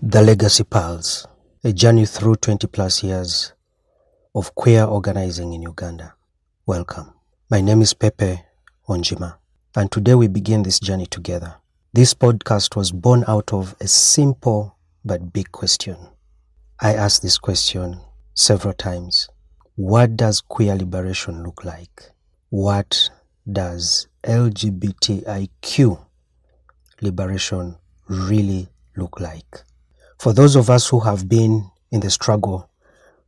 The Legacy Pulse, a journey through 20 plus years of queer organizing in Uganda. Welcome. My name is Pepe Onziema, and today we begin this journey together. This podcast was born out of a simple but big question. I asked this question several times. What does queer liberation look like? What does LGBTIQ liberation really look like? For those of us who have been in the struggle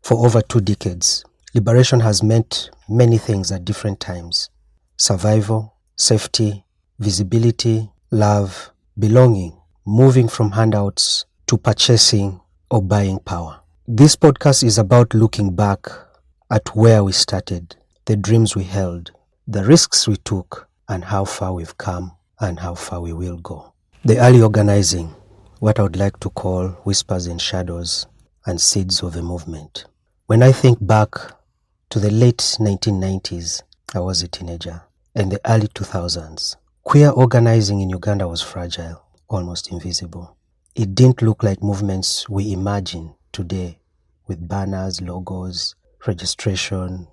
for over 2 decades, liberation has meant many things at different times. Survival, safety, visibility, love, belonging, moving from handouts to purchasing or buying power. This podcast is about looking back at where we started, the dreams we held, the risks we took, and how far we've come and how far we will go. The early organizing, what I would like to call whispers in shadows and seeds of a movement. When I think back to the late 1990s, I was a teenager, and the early 2000s, queer organizing in Uganda was fragile, almost invisible. It didn't look like movements we imagine today with banners, logos, registration,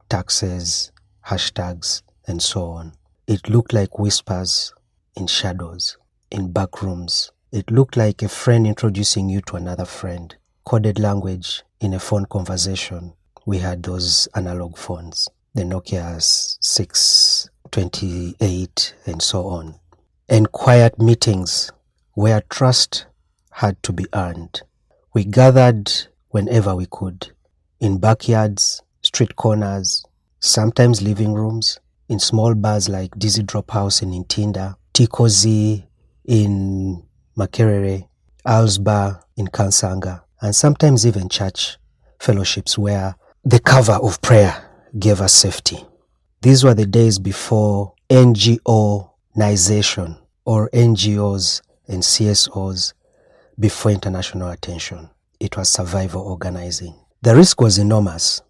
taxes, hashtags, and so on. It looked like whispers in shadows, in back rooms. It looked like a friend introducing you to another friend. Coded language in a phone conversation. We had those analog phones, the Nokia 628 and so on. And quiet meetings where trust had to be earned. We gathered whenever we could, in backyards, street corners, sometimes living rooms, in small bars like Dizzy Drop House in Intinda, Tikozi in Makerere, Al's Bar in Kansanga, and sometimes even church fellowships where the cover of prayer gave us safety. These were the days before NGO-nization, or NGOs and CSOs, before international attention. It was survival organizing. The risk was enormous.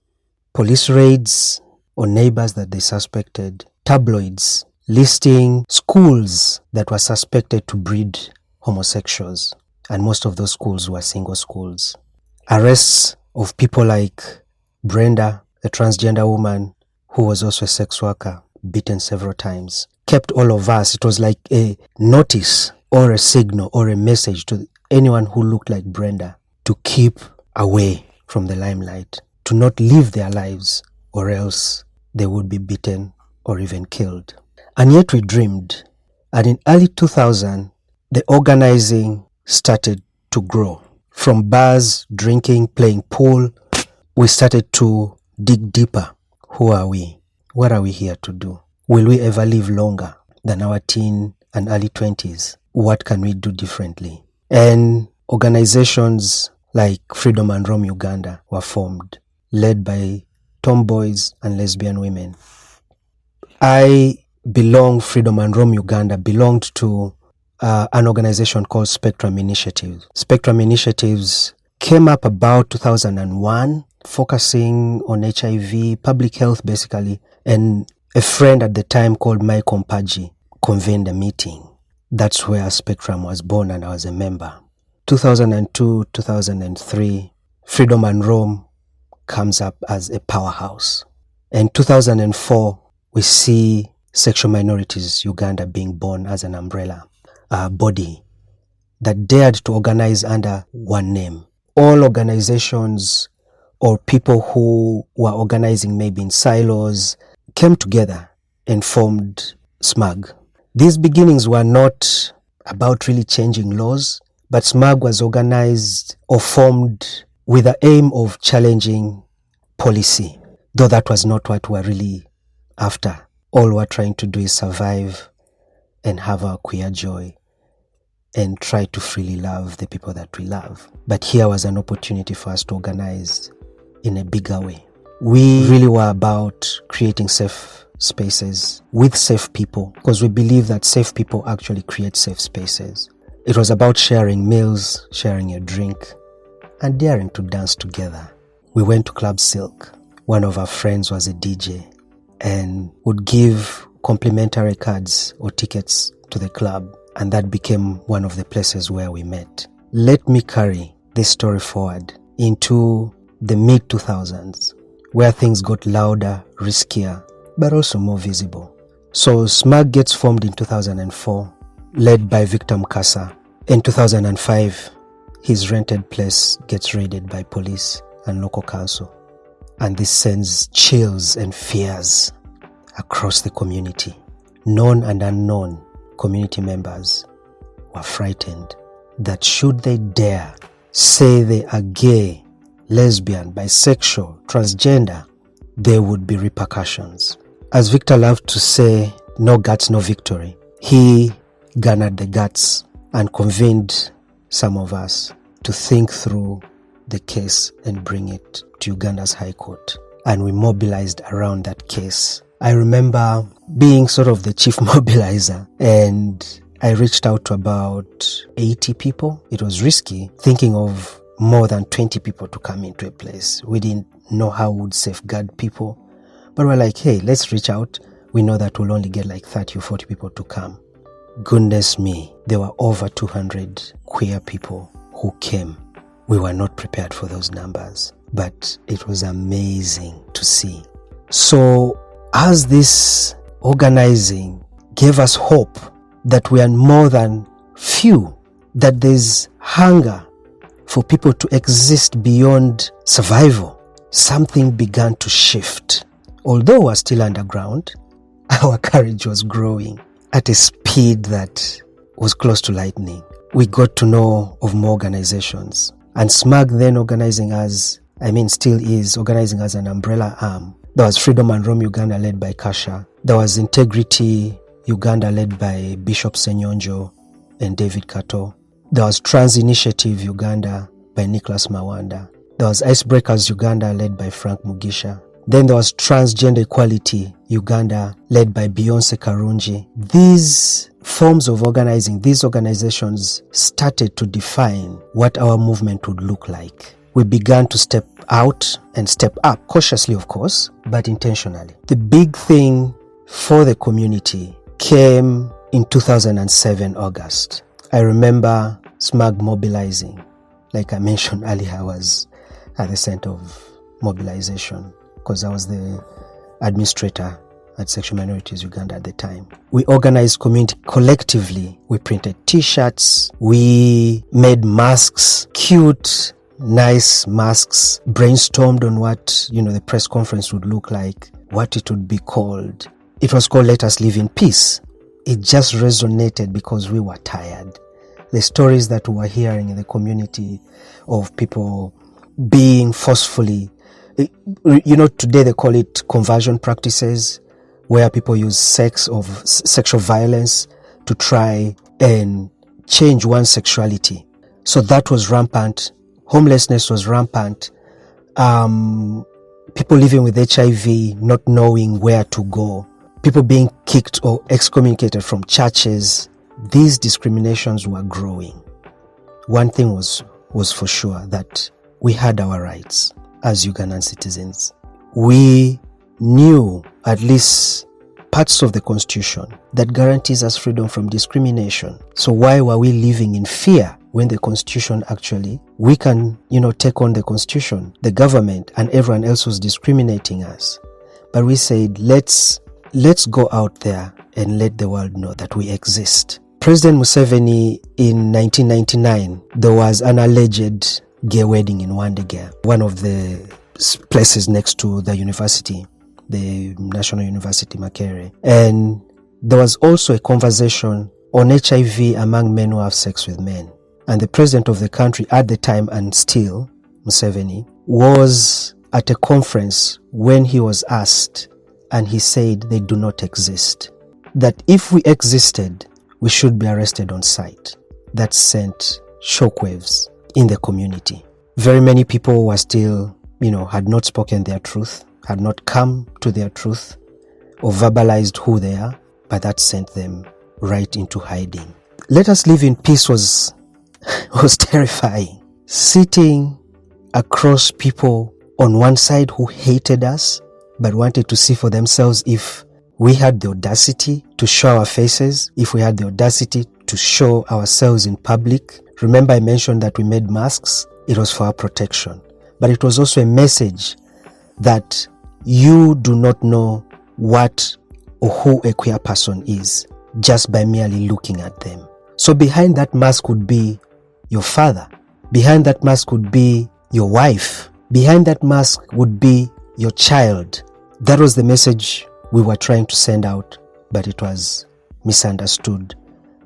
Police raids on neighbors that they suspected, tabloids listing schools that were suspected to breed homosexuals, and most of those schools were single schools. Arrests of people like Brenda, a transgender woman who was also a sex worker, beaten several times, kept all of us. It was like a notice or a signal or a message to anyone who looked like Brenda to keep away from the limelight, to not live their lives, or else they would be beaten or even killed. And yet we dreamed. And in early 2000, the organizing started to grow. From bars, drinking, playing pool, we started to dig deeper. Who are we? What are we here to do? Will we ever live longer than our teen and early 20s? What can we do differently? And organizations like Freedom and Roam Uganda were formed, led by tomboys and lesbian women. Freedom and Roam Uganda belonged to an organization called Spectrum Initiatives. Spectrum Initiatives came up about 2001, focusing on HIV, public health basically, and a friend at the time called Mike Ompaji convened a meeting. That's where Spectrum was born, and I was a member. 2002, 2003, Freedom and Roam comes up as a powerhouse. In 2004, we see Sexual Minorities Uganda being born as an umbrella body that dared to organize under one name. All organizations or people who were organizing maybe in silos came together and formed SMAG. These beginnings were not about really changing laws, but SMAG was organized or formed with the aim of challenging policy, though that was not what we're really after. All we're trying to do is survive and have our queer joy and try to freely love the people that we love. But here was an opportunity for us to organize in a bigger way. We really were about creating safe spaces with safe people, because we believe that safe people actually create safe spaces. It was about sharing meals, sharing a drink, and daring to dance together. We went to Club Silk. One of our friends was a DJ and would give complimentary cards or tickets to the club, and that became one of the places where we met. let me carry this story forward into the mid-2000s, where things got louder, riskier, but also more visible. So SMAG gets formed in 2004, led by Victor Mukasa. In 2005, his rented place gets raided by police and local council. And this sends chills and fears across the community. Known and unknown community members were frightened that should they dare say they are gay, lesbian, bisexual, transgender, there would be repercussions. As Victor loved to say, no guts, no victory. He garnered the guts and convened some of us to think through the case and bring it to Uganda's High Court. And we mobilized around that case. I remember being sort of the chief mobilizer, and I reached out to about 80 people. It was risky, thinking of more than 20 people to come into a place. We didn't know how we would safeguard people, but we're like, hey, let's reach out. We know that we'll only get like 30 or 40 people to come. Goodness me, there were over 200 queer people who came. We were not prepared for those numbers, but it was amazing to see. So as this organizing gave us hope that we are more than few, that there's hunger for people to exist beyond survival, something began to shift. Although we're still underground, our courage was growing at a speed that was close to lightning. We got to know of more organizations. And SMAG then still is organizing as an umbrella arm. There was Freedom and Rome Uganda led by Kasha. There was Integrity Uganda led by Bishop Senyonjo and David Cato. There was Trans Initiative Uganda by Nicholas Mawanda. There was Icebreakers Uganda led by Frank Mugisha. Then there was Transgender Equality Uganda led by Beyonce Karungi. These forms of organizing, these organizations started to define what our movement would look like. We began to step out and step up, cautiously of course, but intentionally. The big thing for the community came in 2007 August. I remember SMAG mobilizing. Like I mentioned earlier, I was at the center of mobilization because I was the administrator at Sexual Minorities Uganda at the time. We organized community collectively. We printed t-shirts. We made masks, cute, nice masks, brainstormed on what, the press conference would look like, what it would be called. It was called Let Us Live in Peace. It just resonated because we were tired. The stories that we were hearing in the community of people being forcefully, today they call it conversion practices, where people use sexual violence to try and change one's sexuality. So that was rampant. Homelessness was rampant. People living with HIV, not knowing where to go. People being kicked or excommunicated from churches. These discriminations were growing. One thing was for sure, that we had our rights as Ugandan citizens. We knew at least parts of the Constitution that guarantees us freedom from discrimination. So why were we living in fear when the Constitution actually, we can, take on the Constitution, the government, and everyone else was discriminating us. But we said, let's go out there and let the world know that we exist. President Museveni in 1999, there was an alleged gay wedding in Wandegea, one of the places next to the university, the National University Makerere. And there was also a conversation on HIV among men who have sex with men. And the president of the country at the time, and still, Museveni, was at a conference when he was asked, and he said they do not exist. That if we existed, we should be arrested on sight. That sent shockwaves in the community. Very many people were still, had not spoken their truth, had not come to their truth or verbalized who they are, but that sent them right into hiding. Let Us Live in Peace was terrifying. Sitting across people on one side who hated us, but wanted to see for themselves if we had the audacity to show our faces, if we had the audacity to show ourselves in public. Remember, I mentioned that we made masks. It was for our protection. But it was also a message that you do not know what or who a queer person is just by merely looking at them. So behind that mask could be your father. Behind that mask could be your wife. Behind that mask would be your child. That was the message we were trying to send out, but it was misunderstood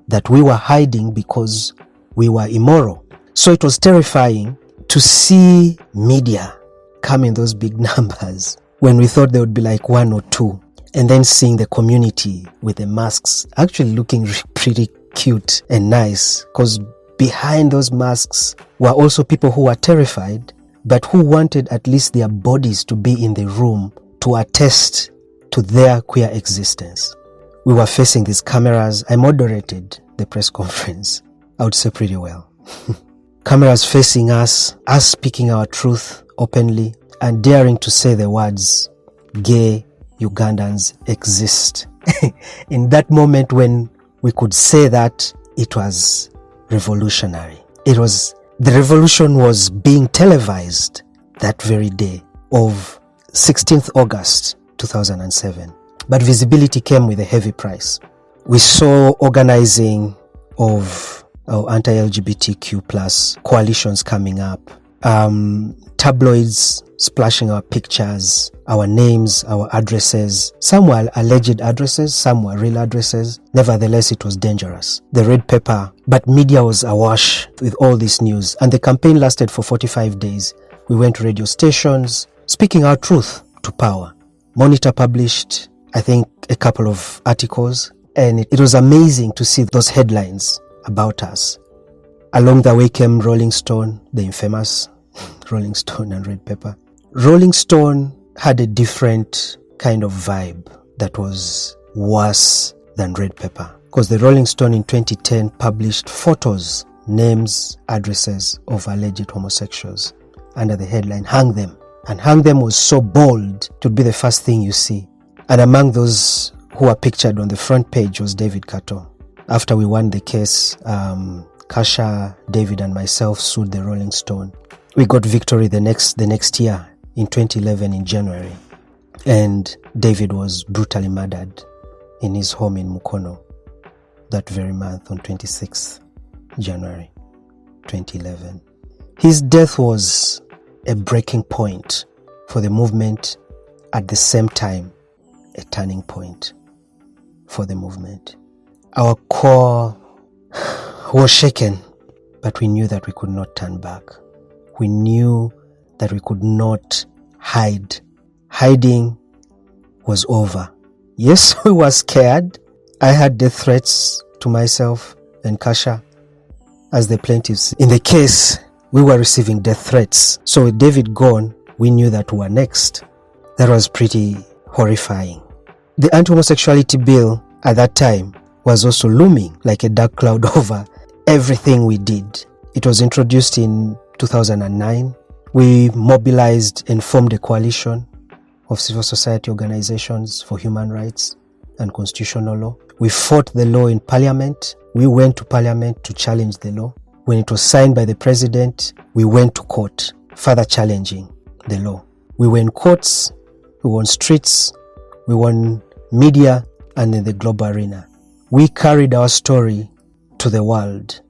that we were hiding because we were immoral. So it was terrifying to see media come in those big numbers when we thought there would be like one or two, and then seeing the community with the masks actually looking pretty cute and nice, because behind those masks were also people who were terrified, but who wanted at least their bodies to be in the room to attest to their queer existence. We were facing these cameras. I moderated the press conference, I would say pretty well. Cameras facing us speaking our truth openly, and daring to say the words, gay Ugandans exist. In that moment when we could say that, it was revolutionary. The revolution was being televised that very day of 16th August 2007. But visibility came with a heavy price. We saw organizing of anti-LGBTIQ plus coalitions coming up, tabloids splashing our pictures, our names, our addresses. Some were alleged addresses, some were real addresses. Nevertheless, it was dangerous. The red pepper, but media was awash with all this news. And the campaign lasted for 45 days. We went to radio stations, speaking our truth to power. Monitor published, I think, a couple of articles, and it was amazing to see those headlines about us. Along the way came Rolling Stone, the infamous Rolling Stone and Red Pepper. Rolling Stone had a different kind of vibe that was worse than Red Pepper, because the Rolling Stone in 2010 published photos, names, addresses of alleged homosexuals under the headline, "Hang them." And "hang them" was so bold, it would be the first thing you see. And among those who were pictured on the front page was David Cato. After we won the case, Kasha, David and myself sued the Rolling Stone. We got victory the next year in 2011 in January. And David was brutally murdered in his home in Mukono that very month on 26th January 2011. His death was a breaking point for the movement, at the same time a turning point for the movement. Our core was shaken, but we knew that we could not turn back. We knew that we could not hide. Hiding was over. Yes, we were scared. I had death threats to myself and Kasha as the plaintiffs. In the case, we were receiving death threats. So with David gone, we knew that we were next. That was pretty horrifying. The anti-homosexuality bill at that time was also looming like a dark cloud over everything we did. It was introduced in 2009. We mobilized and formed a coalition of civil society organizations for human rights and constitutional law. We fought the law in parliament. We went to parliament to challenge the law. When it was signed by the president, we went to court, further challenging the law. We were in courts, we were on streets, we were on media, and in the global arena. We carried our story to the world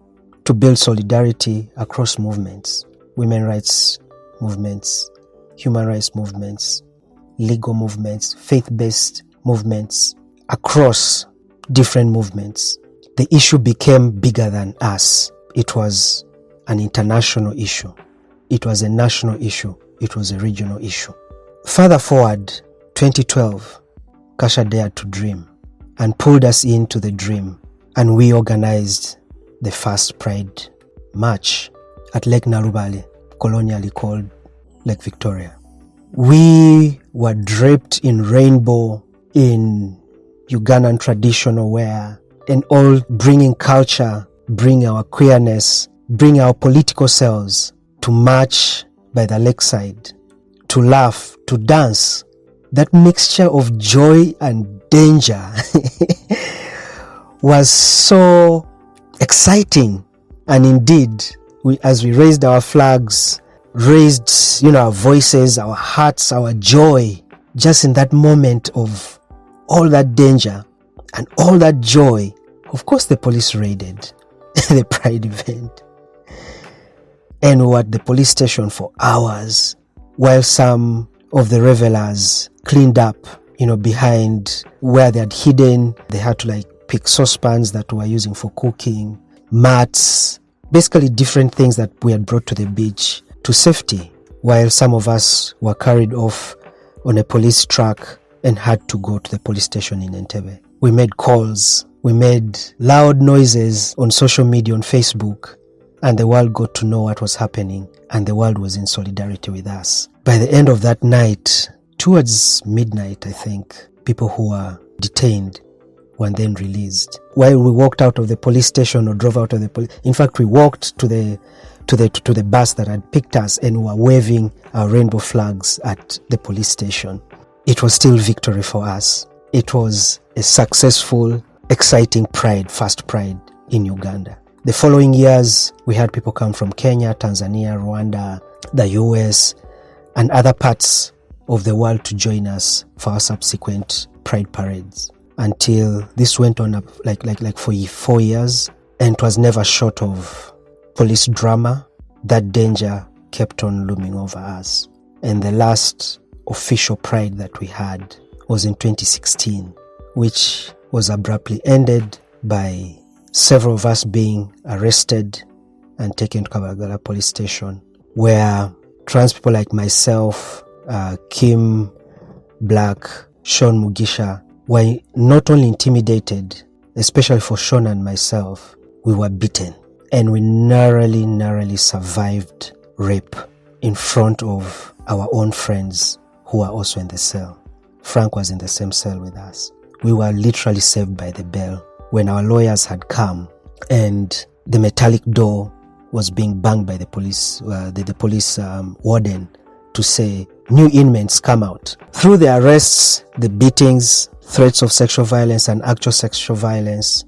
to build solidarity across movements, women rights movements, human rights movements, legal movements, faith-based movements, across different movements. The issue became bigger than us. It was an international issue. It was a national issue. It was a regional issue. Further forward, 2012, Kasha dared to dream and pulled us into the dream, and we organized the first Pride March at Lake Narubale, colonially called Lake Victoria. We were draped in rainbow, in Ugandan traditional wear, and all bringing culture, bring our queerness, bring our political selves to march by the lakeside, to laugh, to dance. That mixture of joy and danger was so exciting. And indeed, as we raised our flags, raised, our voices, our hearts, our joy, just in that moment of all that danger and all that joy, of course the police raided the Pride event. And we were at the police station for hours while some of the revelers cleaned up, behind where they had hidden. They had to pick saucepans that we were using for cooking, mats, basically different things that we had brought to the beach to safety, while some of us were carried off on a police truck and had to go to the police station in Entebbe. We made calls, we made loud noises on social media, on Facebook, and the world got to know what was happening, and the world was in solidarity with us. By the end of that night, towards midnight, I think, people who were detained were then released. While we walked out of the police station or drove out of the police, in fact, we walked to the bus that had picked us and we were waving our rainbow flags at the police station. It was still victory for us. It was a successful, exciting first Pride in Uganda. The following years, we had people come from Kenya, Tanzania, Rwanda, the US, and other parts of the world to join us for our subsequent Pride parades, until this went on for 4 years, and it was never short of police drama. That danger kept on looming over us. And the last official Pride that we had was in 2016, which was abruptly ended by several of us being arrested and taken to Kabalagala police station, where trans people like myself, Kim Black, Sean Mugisha, were not only intimidated, especially for Sean and myself, we were beaten. And we narrowly survived rape in front of our own friends who were also in the cell. Frank was in the same cell with us. We were literally saved by the bell when our lawyers had come and the metallic door was being banged by the police, warden, to say, new inmates come out. Through the arrests, the beatings, threats of sexual violence and actual sexual violence,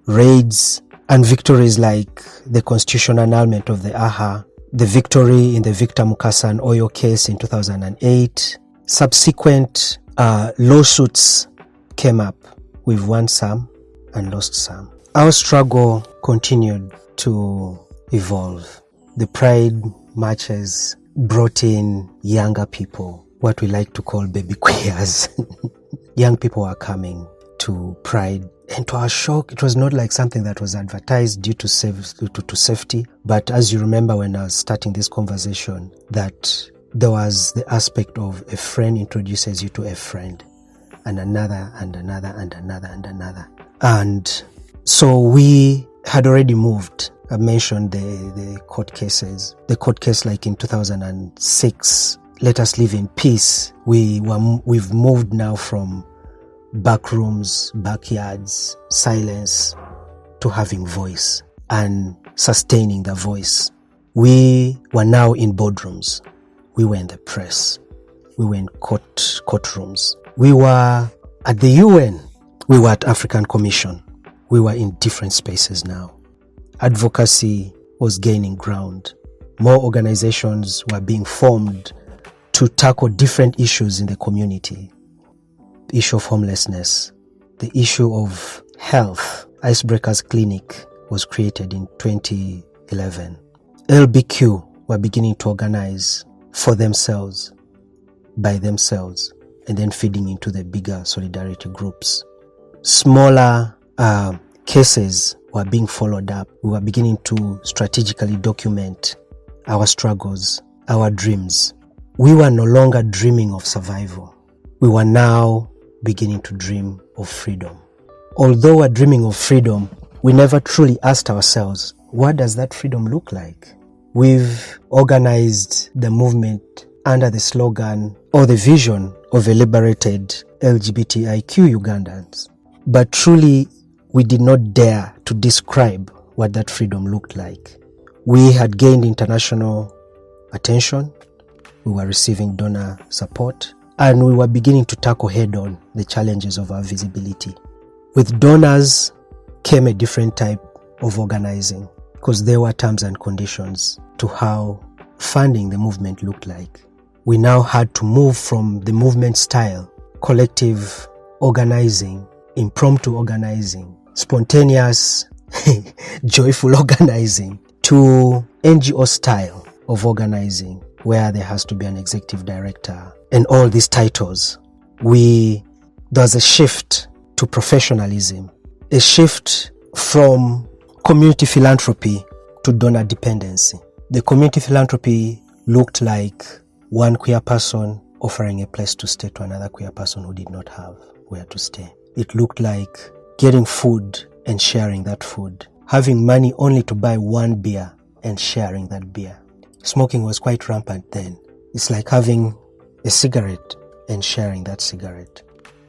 raids, and victories like the constitutional annulment of the AHA, the victory in the Victor Mukasa and Oyo case in 2008, subsequent lawsuits came up. We've won some and lost some. Our struggle continued to evolve. The Pride marches brought in younger people, what we like to call baby queers. Young people are coming to Pride. And to our shock, it was not like something that was advertised due to safety. But as you remember when I was starting this conversation, that there was the aspect of a friend introduces you to a friend, and another, and another, and another, and another. And so we had already moved. I mentioned the court cases. The court case like in 2006, Let Us Live in Peace. We've moved now from back rooms, backyards, silence, to having voice and sustaining the voice. We were now in boardrooms. We were in the press. We were in courtrooms. We were at the UN. We were at African Commission. We were in different spaces now. Advocacy was gaining ground. More organizations were being formed to tackle different issues in the community. The issue of homelessness, the issue of health. Icebreakers Clinic was created in 2011. LBQ were beginning to organize for themselves, by themselves, and then feeding into the bigger solidarity groups. Smaller cases were being followed up. We were beginning to strategically document our struggles, our dreams. We were no longer dreaming of survival. We were now beginning to dream of freedom. Although we're dreaming of freedom, we never truly asked ourselves, what does that freedom look like? We've organized the movement under the slogan or the vision of a liberated LGBTIQ Ugandans. But truly, we did not dare to describe what that freedom looked like. We had gained international attention. We were receiving donor support, and we were beginning to tackle head-on the challenges of our visibility. With donors came a different type of organizing, because there were terms and conditions to how funding the movement looked like. We now had to move from the movement style, collective organizing, impromptu organizing, spontaneous, joyful organizing, to NGO style of organizing, where there has to be an executive director and all these titles. There's a shift to professionalism, a shift from community philanthropy to donor dependency. The community philanthropy looked like one queer person offering a place to stay to another queer person who did not have where to stay. It looked like getting food and sharing that food, having money only to buy one beer and sharing that beer. Smoking was quite rampant then. It's like having a cigarette and sharing that cigarette.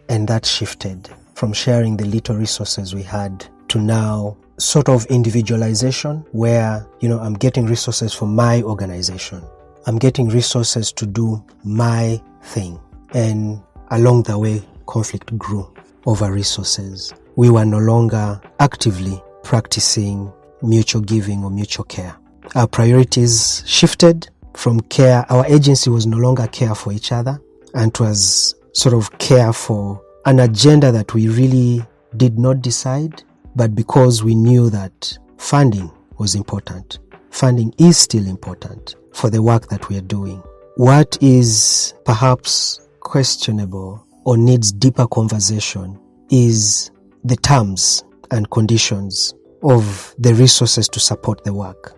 And that shifted from sharing the little resources we had to now sort of individualization, where, I'm getting resources for my organization. I'm getting resources to do my thing. And along the way, conflict grew over resources. We were no longer actively practicing mutual giving or mutual care. Our priorities shifted from care. Our agency was no longer care for each other, and it was sort of care for an agenda that we really did not decide, but because we knew that funding was important. Funding is still important for the work that we are doing. What is perhaps questionable or needs deeper conversation is the terms and conditions of the resources to support the work.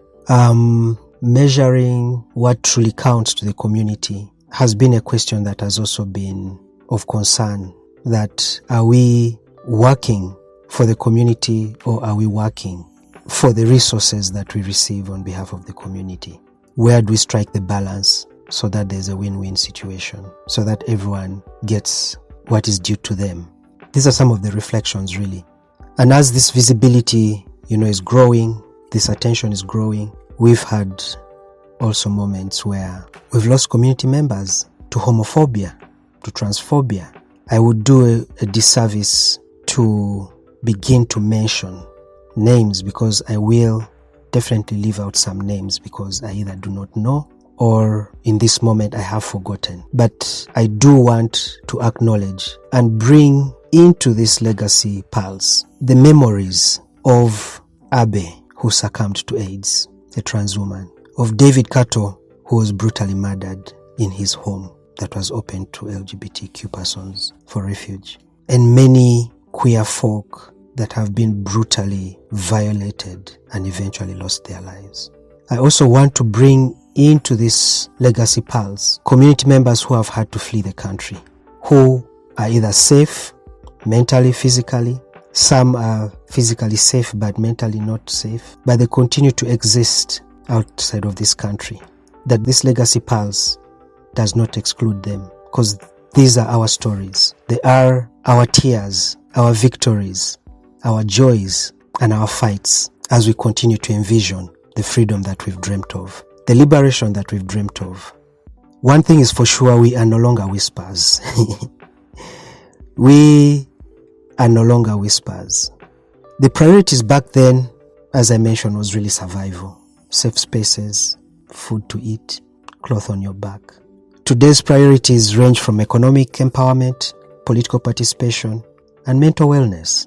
Measuring what truly counts to the community has been a question that has also been of concern. That are we working for the community, or are we working for the resources that we receive on behalf of the community? Where do we strike the balance so that there's a win-win situation, so that everyone gets what is due to them? These are some of the reflections, really. And as this visibility, is growing, this attention is growing, we've had also moments where we've lost community members to homophobia, to transphobia. I would do a disservice to begin to mention names, because I will definitely leave out some names because I either do not know or in this moment I have forgotten. But I do want to acknowledge and bring into this legacy pulse the memories of Abe, who succumbed to AIDS, a trans woman, of David Cato, who was brutally murdered in his home that was open to LGBTIQ persons for refuge, and many queer folk that have been brutally violated and eventually lost their lives. I also want to bring into this legacy pulse community members who have had to flee the country, who are either safe, mentally, physically. Some are physically safe but mentally not safe, but they continue to exist outside of this country. That this legacy pulse does not exclude them, because these are our stories. They are our tears, our victories, our joys, and our fights as we continue to envision the freedom that we've dreamt of, the liberation that we've dreamt of. One thing is for sure, we are no longer whispers. We are no longer whispers. The priorities back then, as I mentioned, was really survival, safe spaces, food to eat, cloth on your back. Today's priorities range from economic empowerment, political participation, and mental wellness.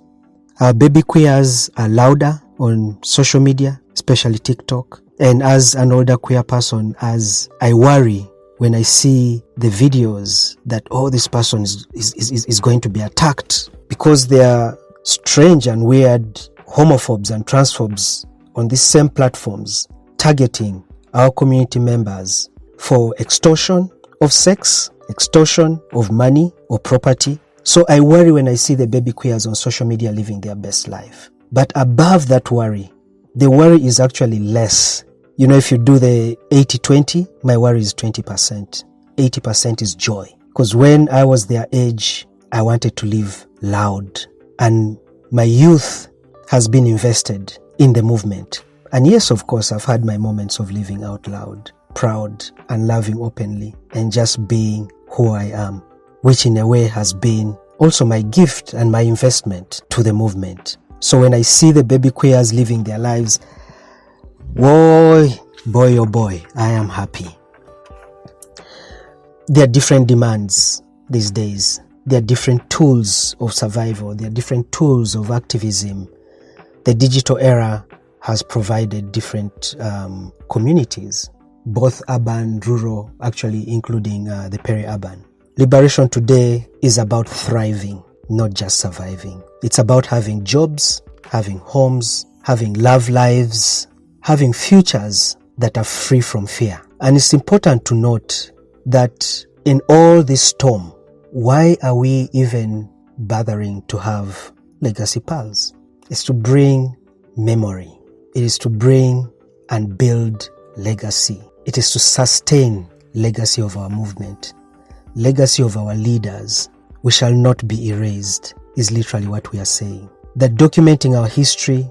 Our baby queers are louder on social media, especially TikTok. And as an older queer person, as I worry when I see the videos that, this person is going to be attacked because they are strange and weird homophobes and transphobes on these same platforms, targeting our community members for extortion of sex, extortion of money or property. So I worry when I see the baby queers on social media living their best life. But above that worry, the worry is actually less. If you do the 80-20, my worry is 20%. 80% is joy. Because when I was their age, I wanted to live loud. And my youth has been invested in the movement. And yes, of course, I've had my moments of living out loud, proud and loving openly, and just being who I am, which in a way has been also my gift and my investment to the movement. So when I see the baby queers living their lives, boy, oh boy, I am happy. There are different demands these days. There are different tools of survival. There are different tools of activism. The digital era has provided different communities, both urban, rural, actually including the peri-urban. Liberation today is about thriving, not just surviving. It's about having jobs, having homes, having love lives, having futures that are free from fear. And it's important to note that in all this storm, why are we even bothering to have legacy pearls? It's to bring memory. It is to bring and build legacy. It is to sustain legacy of our movement, legacy of our leaders. We shall not be erased is literally what we are saying. That documenting our history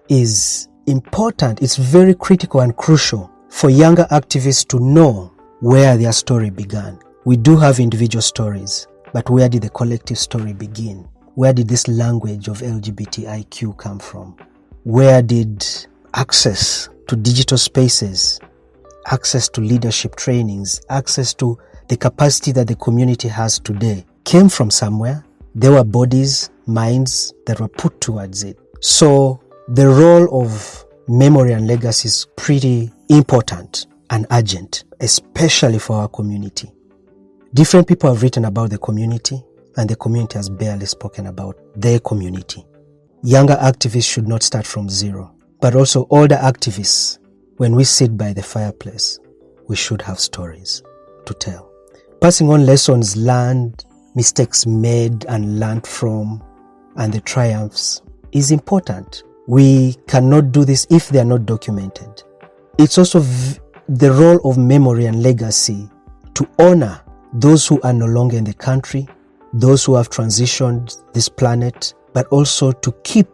is important. It's very critical and crucial for younger activists to know where their story began. We do have individual stories, but where did the collective story begin? Where did this language of LGBTIQ come from? Where did access to digital spaces, access to leadership trainings, access to the capacity that the community has today came from somewhere? There were bodies, minds that were put towards it. So the role of memory and legacy is pretty important and urgent, especially for our community. Different people have written about the community, and the community has barely spoken about their community. Younger activists should not start from zero, but also older activists, when we sit by the fireplace, we should have stories to tell. Passing on lessons learned, mistakes made and learned from, and the triumphs is important. We cannot do this if they are not documented. It's also the role of memory and legacy to honor those who are no longer in the country, those who have transitioned this planet, but also to keep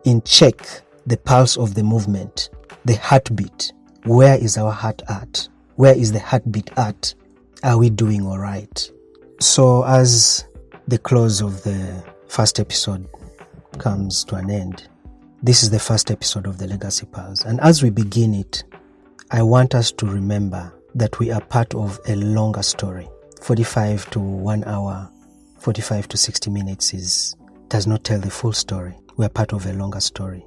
in check the pulse of the movement, the heartbeat. Where is our heart at? Where is the heartbeat at? Are we doing all right? So as the close of the first episode comes to an end, this is the first episode of the Legacy Pulse. And as we begin it, I want us to remember that we are part of a longer story. 45 to 1 hour, 45 to 60 minutes does not tell the full story. We are part of a longer story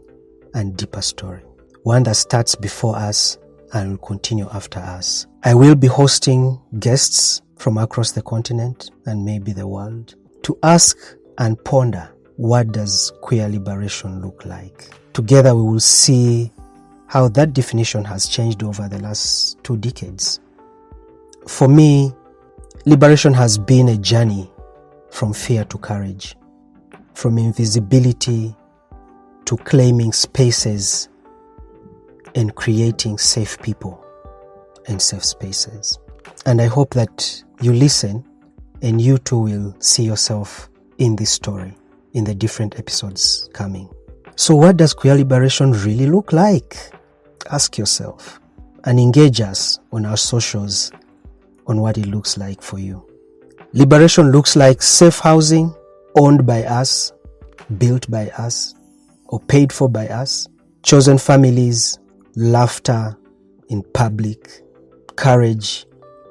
and deeper story. One that starts before us and will continue after us. I will be hosting guests from across the continent and maybe the world to ask and ponder, what does queer liberation look like? Together we will see how that definition has changed over the last 2 decades. For me, liberation has been a journey from fear to courage, from invisibility to claiming spaces and creating safe people and safe spaces. And I hope that you listen and you too will see yourself in this story in the different episodes coming. So what does queer liberation really look like? Ask yourself and engage us on our socials on what it looks like for you. Liberation looks like safe housing owned by us, built by us, or paid for by us, chosen families, laughter in public, courage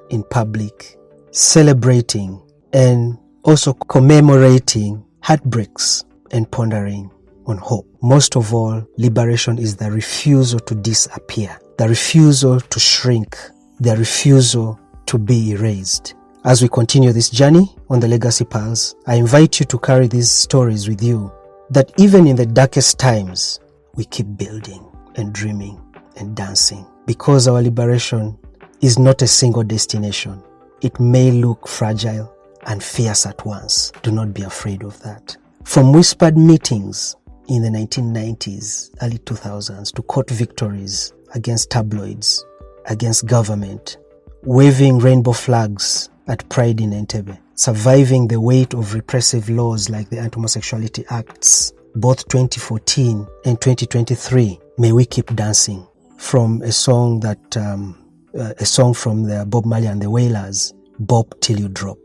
in public, celebrating and also commemorating heartbreaks and pondering on hope. Most of all, liberation is the refusal to disappear, the refusal to shrink, the refusal to be erased. As we continue this journey on the Legacy Pulse, I invite you to carry these stories with you, that even in the darkest times, we keep building and dreaming and dancing, because our liberation is not a single destination. It may look fragile and fierce at once. Do not be afraid of that. From whispered meetings in the 1990s, early 2000s, to court victories against tabloids, against government, waving rainbow flags at Pride in Entebbe, surviving the weight of repressive laws like the Anti-Homosexuality Acts, both 2014 and 2023, may we keep dancing. From a song from the Bob Marley and the Wailers, Bop Till You Drop.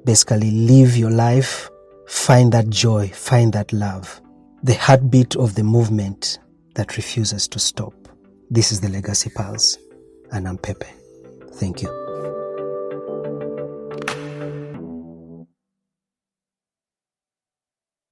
Basically, live your life, find that joy, find that love, the heartbeat of the movement that refuses to stop. This is the Legacy Pulse, and I'm Pepe. Thank you.